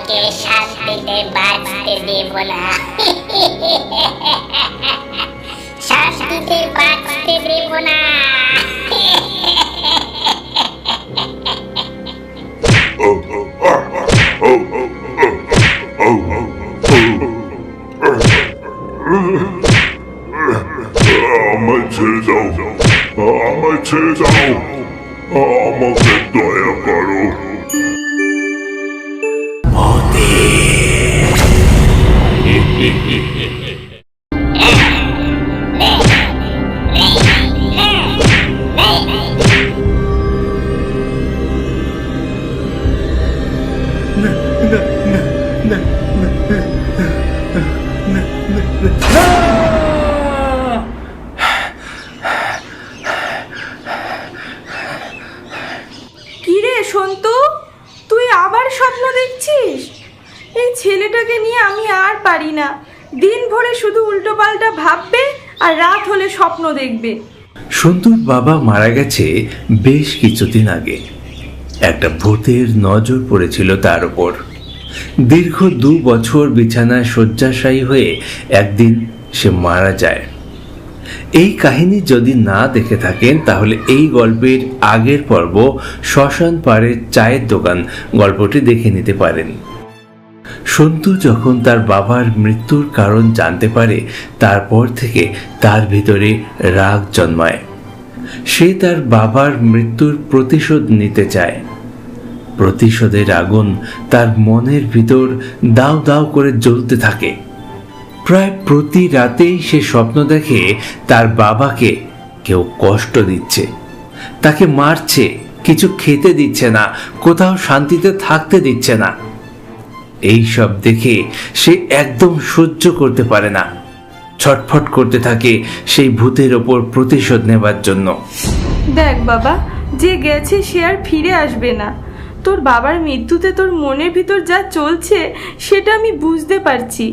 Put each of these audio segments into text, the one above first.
তোকে শান্তিতে বাঁচতে দেব না। শান্তিতে বাঁচতে দেব না। আমায় ছেড়ে দাও, আমায় ছেড়ে দাও, আমাকে দয়া করো। কিরে সন্তু, তুই আবার স্বপ্ন দেখছিস? এই ছেলেটাকে নিয়ে আমি আর পারি না। দিন ভরে শুধু উল্টো পাল্টা ভাববে আর রাত হলে স্বপ্ন দেখবে। সন্তুর বাবা মারা গেছে বেশ কিছুদিন আগে। একটা ভূতের নজর পড়েছিল তার উপর। দীর্ঘ 2 বছর বিছানায় শয্যাশায়ী হয়ে একদিন সে মারা যায়। এই কাহিনী যদি না দেখে থাকেন তাহলে এই গল্পের আগের পর্ব শ্মশান পাড়ের চায়ের দোকান গল্পটি দেখে নিতে পারেন। সন্তু যখন তার বাবার মৃত্যুর কারণ জানতে পারে তারপর থেকে তার ভিতরে রাগ জন্মায়। সে তার বাবার মৃত্যুর প্রতিশোধ নিতে চায়। প্রতিশোধের আগুন তার মনের ভিতর দাউ দাউ করে জ্বলতে থাকে। প্রায় প্রতি রাতেই সে স্বপ্ন দেখে তার বাবাকে কেউ কষ্ট দিচ্ছে, তাকে মারছে, কিছু খেতে দিচ্ছে না, কোথাও শান্তিতে থাকতে দিচ্ছে না। এই সব দেখে সে একদম সহ্য করতে পারে না। ছটফট করতে থাকে সেই ভূতের ওপর প্রতিশোধ নেবার জন্য। দেখ বাবা, যে গেছে সে আর ফিরে আসবে না। তোর বাবার মৃত্যুতে তোর মনের ভিতর যা চলছে সেটা আমি বুঝতে পারছি।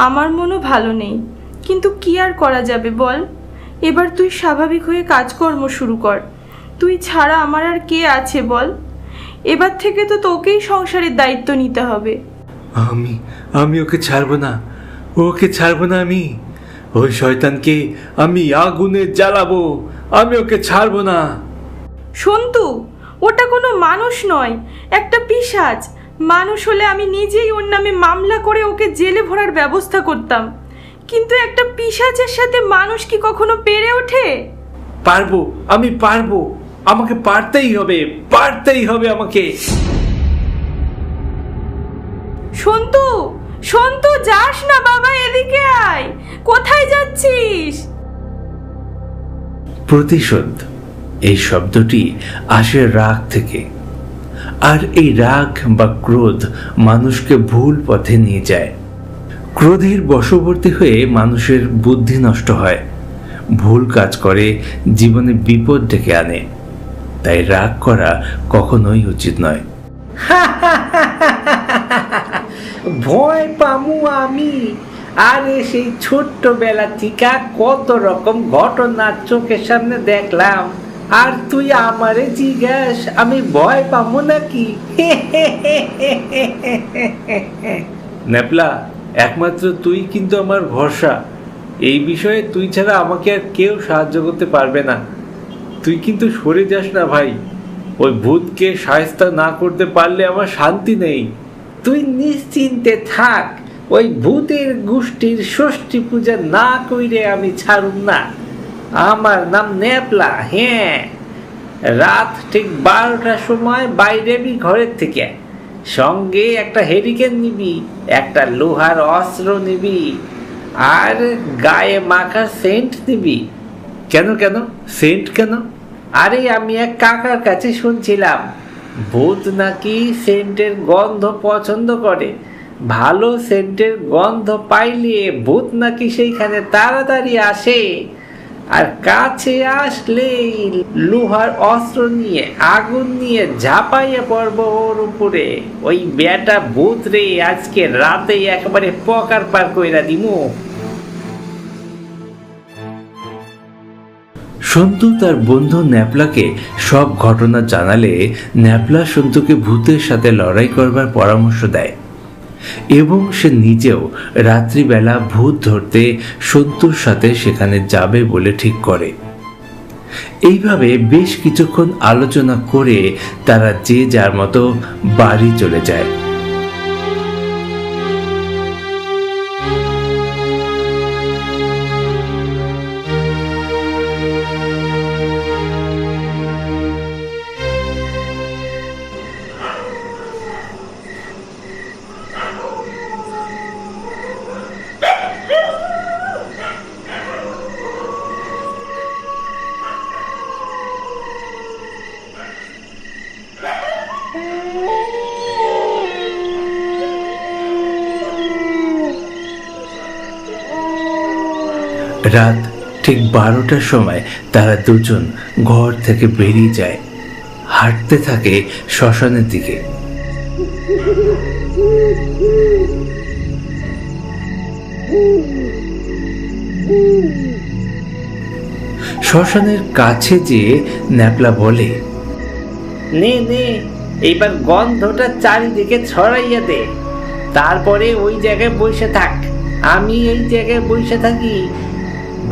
আমার মনও ভালো নেই, কিন্তু কি আর করা যাবে বল। এবার তুই স্বাভাবিক হয়ে কাজকর্ম শুরু কর। তুই ছাড়া আমার আর কে আছে বল। এবার থেকে তো তোকেই সংসারের দায়িত্ব নিতে হবে। আমি ওকে ছাড়বো না, ওকে ছাড়বো না। আমি ওই শয়তানকে আমি আগুনে জ্বালাবো, আমি ওকে ছাড়বো না। সন্তু, ওটা কোনো মানুষ নয়, একটা পিশাচ। মানুষ হলে আমি নিজেই ওর নামে মামলা করে ওকে জেলে ভরার ব্যবস্থা করতাম, কিন্তু একটা পিশাচের সাথে মানুষ কি কখনো পেরে ওঠে? পারবো, আমি পারবো, আমাকে পারতেই হবে, পারতেই হবে আমাকে। সন্তু, সন্তু, যাস না বাবা, এদিকে আয়। কোথায় যাচ্ছিস? প্রতিশোধ এই শব্দটি আসে রাগ থেকে, আর এই রাগ বা ক্রোধ মানুষকে ভুল পথে নিয়ে যায়। ক্রোধের বশবর্তী হয়ে মানুষের বুদ্ধি নষ্ট হয়, ভুল কাজ করে, জীবনে বিপদ ডেকে আনে। তাই রাগ করা কখনোই উচিত নয়। ভয় পামু আমি? আরে সেই ছোট্টবেলা থেকে কত রকম ঘটনা চোখের সামনে দেখলাম, আর তুই আমারে জিজ্ঞাস আমি ভয় পামু নাকি? ন্যাপলা, একমাত্র তুই কিন্তু আমার ভরসা। এই বিষয়ে তুই ছাড়া আমাকে আর কেউ সাহায্য করতে পারবে না। তুই কিন্তু সরে যাস না ভাই। ওই ভূতকে শায়েস্তা না করতে পারলে আমার শান্তি নেই। তুই নিশ্চিন্তে থাক, ওই ভূতের গোষ্ঠীর ষষ্ঠী পূজা না কইরে আমি ছাড়ুম না। আমার নাম ন্যাপলা। হ্যাঁ, রাত ঠিক 12টার সময় বাইরেবি ঘরের থেকে। সঙ্গে একটা হেরিকেন নিবি, একটা লোহার অস্ত্র নিবি, আর গায়ে মাখার সেন্ট নিবি। কেন কেন সেন্ট কেন? আরে আমি এক কাকার কাছে শুনছিলাম ভূত নাকি সেন্টের গন্ধ পছন্দ করে। ভালো সেন্টের গন্ধ পাইলে ভূত নাকি সেইখানে তাড়াতাড়ি আসে, আর কাছে আসলেই লোহার অস্ত্র নিয়ে আগুন নিয়ে ঝাঁপাইয়া পড়ব ওর উপরে। ওই বেটা ভূত রে আজকে রাতে একেবারে পকার পার কইরা দিমু। সন্তু তার বন্ধু ন্যাপলাকে সব ঘটনা জানালে ন্যাপলা সন্তুকে ভূতের সাথে লড়াই করবার পরামর্শ দেয়। এবং সে নিজেও রাত্রিবেলা ভূত ধরতে সন্তুর সাথে সেখানে যাবে বলে ঠিক করে। এইভাবে বেশ কিছুক্ষণ আলোচনা করে তারা যে যার মতো বাড়ি চলে যায়। রাত ঠিক 12টার সময় তারা দুজন ঘর থেকে বেরিয়ে যায়, হাঁটতে থাকে শ্মশানের দিকে। শ্মশানের কাছে যেয়ে ন্যাপলা বলে, নে নে, এইবার গন্ধটা চারিদিকে ছড়াইয়া দে, তারপরে ওই জায়গায় বসে থাক। আমি এই জায়গায় বসে থাকি,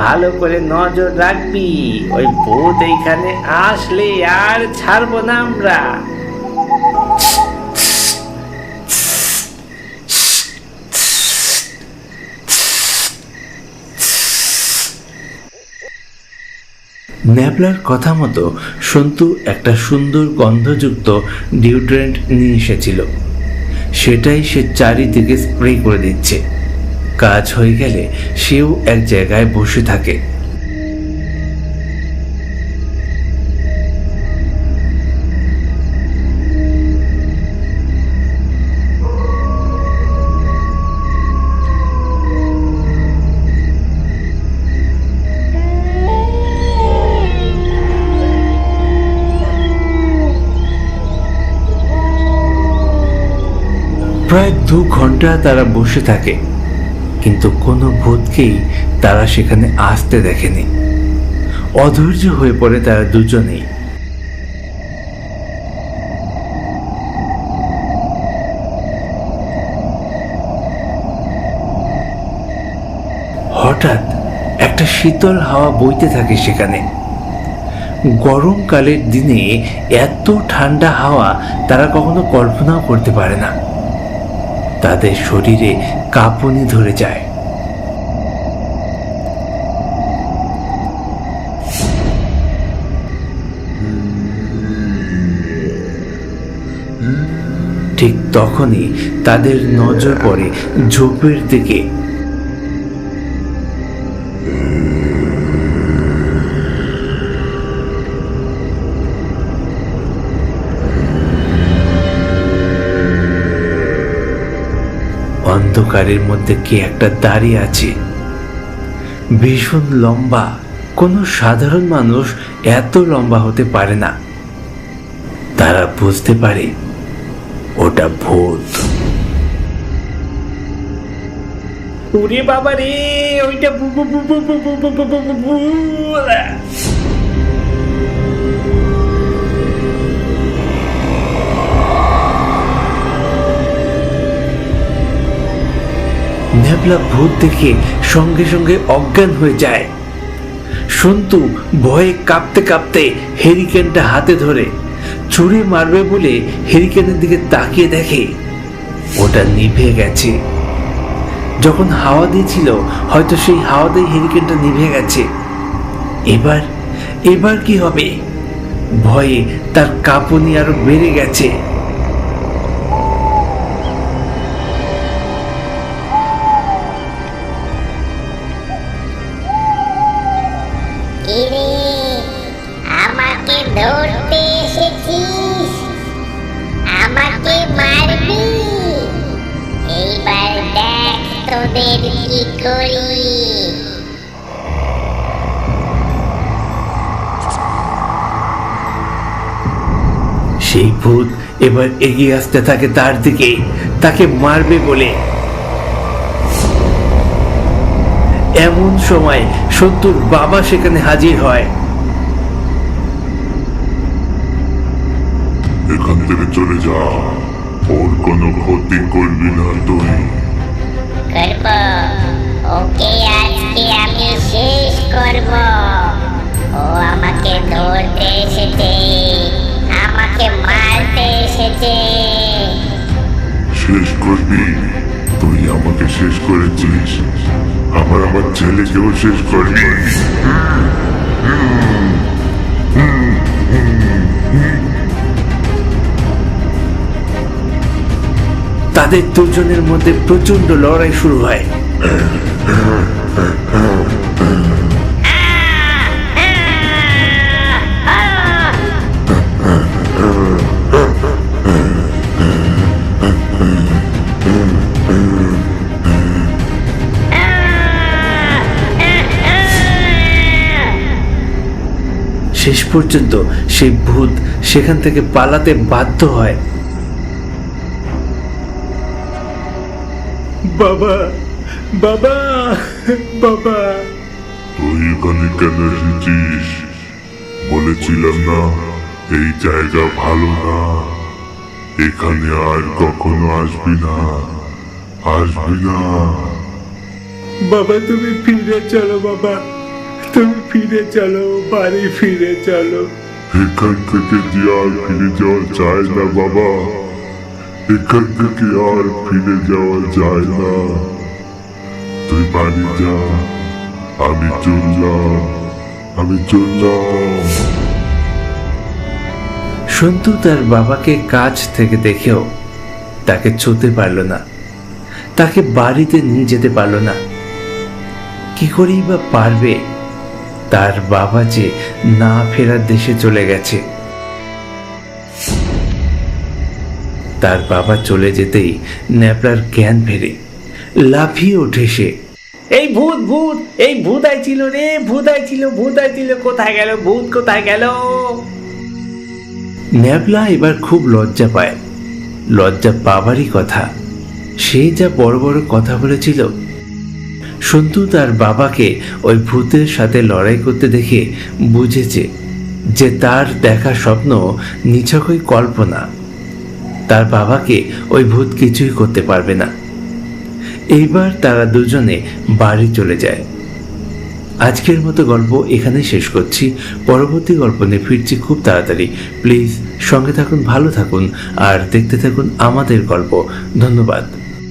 ভালো করে নজর রাখবি। ওই ভূত এইখানে আসলে আর ছাড়বো না আমরা। ন্যাপলার কথা মতো সন্তু একটা সুন্দর গন্ধযুক্ত ডিওড্রেন্ট নিয়ে এসেছিল। সেটাই সে চারিদিকে স্প্রে করে দিচ্ছে। কাজ হয়ে গেলে সেও এক জায়গায় বসে থাকে। প্রায় 2 ঘন্টা তারা বসে থাকে, কিন্তু কোনো ভূতকেই তারা সেখানে আসতে দেখেনি। অধৈর্য হয়ে পড়ে তারা দুজনেই। হঠাৎ একটা শীতল হাওয়া বইতে থাকে সেখানে। গরমকালের দিনে এত ঠান্ডা হাওয়া তারা কখনো কল্পনাও করতে পারে না। তাদের শরীরে কাঁপুনি ধরে যায়। ঠিক তখনই তাদের নজর পড়ে ঝোপের দিকে। অন্ধকারের মধ্যে কে একটা দাঁড়িয়ে আছে, ভীষণ লম্বা। কোনো সাধারণ মানুষ এত লম্বা হতে পারে না। তারা বুঝতে পারে ওটা ভূত। ওরে বাবা রে, ওইটা ন্যাপলা ভূত দেখে সঙ্গে সঙ্গে অজ্ঞান হয়ে যায়। সন্তু ভয়ে কাঁপতে কাঁপতে হেরিকেনটা হাতে ধরে ছুরি মারবে বলে হেরিকেনের দিকে তাকিয়ে দেখে ওটা নিভে গেছে। যখন হাওয়া দিয়েছিল হয়তো সেই হাওয়াতেই হেরিকেনটা নিভে গেছে। এবার কি হবে? ভয়ে তার কাঁপুনি আরো বেড়ে গেছে। আমাকে ধরতে এসেছিস? আমাকে মারবি? এইবার দেখ তোদের কি করি। সেই ভূত এবার এগিয়ে আসতে থাকে তার দিকে, তাকে মারবে বলে। এমন সময় সন্তুর বাবা সেখানে হাজির হয়। এখান থেকে চলে যা, ওর কোনো ক্ষতি করবি না তুই। করব, ওকে আজকে আমি শেষ করব। ও আমাকে ধরতে এসেছে, আমাকে মারতে এসেছে। শেষ করবি? তুই আমাকে শেষ করেছিস, আমার ছেলেকেও শেষ করবি। তাদের দুজনের মধ্যে প্রচন্ড লড়াই শুরু হয়। শেষ পর্যন্ত সেই ভূত সেখান থেকে পালাতে বাধ্য হয়। বাবা, বাবা, বাবা! তুই এখানে কেন এসেছিস? বলেছিলাম না এই জায়গা ভালো না, এখানে আর কখনো আসবি না, আসবি না। বাবা, তুমি ফিরে চলো বাবা, তুমি ফিরে চলো, বাড়ি ফিরে চলো। এখান থেকে যে আর ফিরে যাওয়া যায় না বাবা, এখান থেকে আর ফিরে যাওয়া যায় না। তুই বাড়ি যা, আমি চললাম, আমি চললাম। সন্তু তার বাবাকে কাছ থেকে দেখেও তাকে ছুঁতে পারল না, তাকে বাড়িতে নিয়ে যেতে পারল না। কি করেই বা পারবে? তার বাবা যে না ফেরার দেশে চলে গেছে। তার বাবা চলে যেতেই ন্যাপলার জ্ঞান ফেরে, লাফিয়ে ওঠে সে। এই ভূত, ভূত, এই ভূত আইছিল রে, ভূত আইছিল, ভূত আইছিল, কোথায় গেল ভূত, কোথায় গেল? ন্যাপলা এবার খুব লজ্জা পায়। লজ্জা পাবারই কথা, সে যা বড় বড় কথা বলেছিল। সন্তু তার বাবাকে ওই ভূতের সাথে লড়াই করতে দেখে বুঝেছে যে তার দেখা স্বপ্ন নিছকই কল্পনা। তার বাবাকে ওই ভূত কিছুই করতে পারবে না। এইবার তারা দুজনে বাড়ি চলে যায়। আজকের মতো গল্প এখানেই শেষ করছি। পরবর্তী গল্প নিয়ে ফিরছি খুব তাড়াতাড়ি। প্লিজ সঙ্গে থাকুন, ভালো থাকুন আর দেখতে থাকুন আমাদের গল্প। ধন্যবাদ।